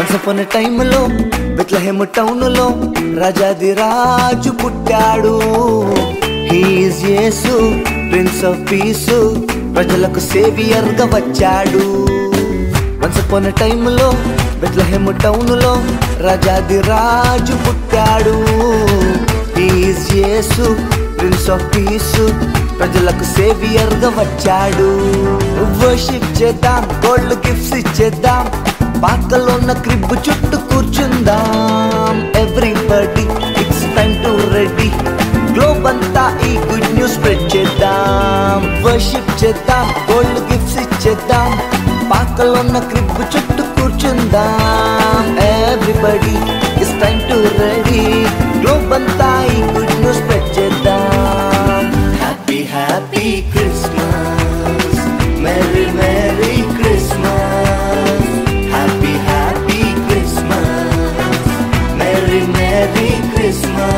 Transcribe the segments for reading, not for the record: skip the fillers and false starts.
Once upon a time లో Bethlehem town లో రాజాది రాజు పుట్టాడు. He is Yesu prince of piece, ప్రజలకు సేవియర్ గా వచ్చాడు. వన్స్ అపాన్ ఎ టైమ్ లో బెత్లెహేమ్ టౌన్ లో రాజాది రాజు పుట్టాడు. He is Yesu prince of piece, ప్రజలకు సేవియర్ గా వచ్చాడు. వర్షిప్ చేద్దాం, గోల్డ్ గిఫ్ట్స్ ఇచ్చేద్దాం, పాకలో ఉన్న క్రిబ్ చుట్టూ కూర్చుందాం. Everybody it's time to ready, globe అంతా ఈ గుడ్ న్యూస్ స్ప్రెడ్ చేద్దాం. వర్షిప్ చేద్దాం, గోల్డ్ గిఫ్ట్స్ ఇచ్చేద్దాం, పాకలో ఉన్న క్రిబ్ చుట్టూ కూర్చుందాం. Everybody it's time to ready, globe అంతా ఈ గుడ్ న్యూస్ స్ప్రెడ్ చేద్దాం. Happy happy Christmas, merry merry Christmas, happy happy Christmas, merry merry Christmas.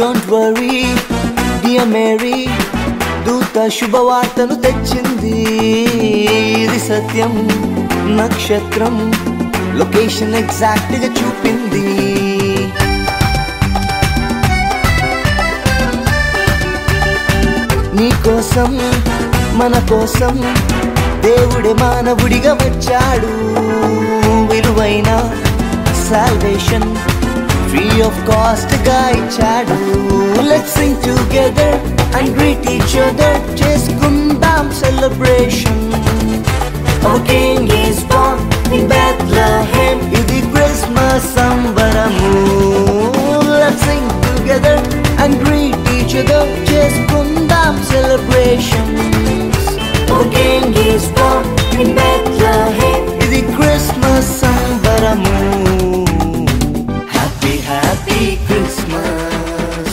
Don't worry, dear Mary, దూత శుభవార్తను తెచ్చింది. ఇది సత్యం, నక్షత్రం లొకేషన్ ఎగ్జాక్ట్ గా చూపింది. నీ కోసం మన కోసం దేవుడే మానవుడిగా వచ్చాడు. విలువైన సాల్వేషన్ free of cost గా ఇచ్చాడు. Let's sing together and greet each other, చేసుకుందాం celebration. Our King is born in Bethlehem, ఇది Christmas సంబరము. Let's sing together and greet each other, చేసుకుందాం celebrations. Our King is born in Bethlehem, ఇది Christmas సంబరము. Happy Christmas,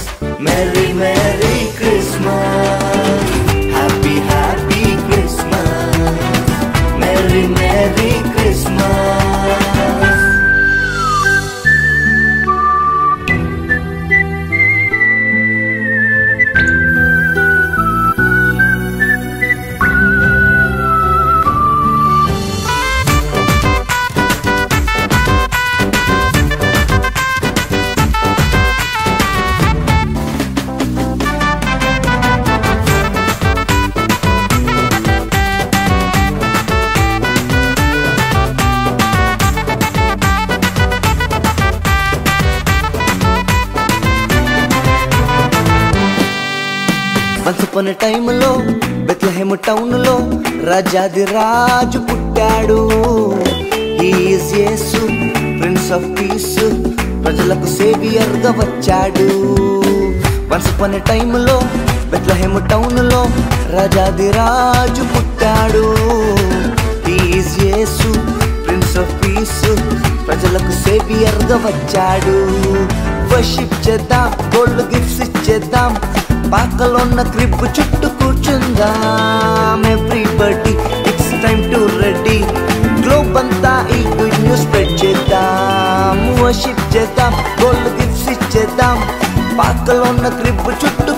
Merry Merry Christmas, Happy Happy Christmas, Merry Merry Christmas. Once upon a time లో Bethlehem town లో రాజాది రాజు పుట్టాడు. He is Yesu prince of piece, ప్రజలకు saviour గా వచ్చాడు. Once upon a time లో Bethlehem town లో రాజాది రాజు పుట్టాడు. He is Yesu prince of piece, ప్రజలకు సేవియర్ గా వచ్చాడు. వర్షిప్ చేద్దాం, గోల్డ్ గిఫ్ట్స్ ఇచ్చేద్దాం, పాకలో ఉన్న క్రిబ్ చుట్టూ కూర్చుందాం. Everybody it's time to ready, globe అంతా ఈ గుడ్ న్యూస్ స్ప్రెడ్ చేద్దాం. వర్షిప్ చేద్దాం, గోల్డ్ గిఫ్ట్స్ ఇచ్చేద్దాం, పాకలో ఉన్న క్రిబ్ చుట్టూ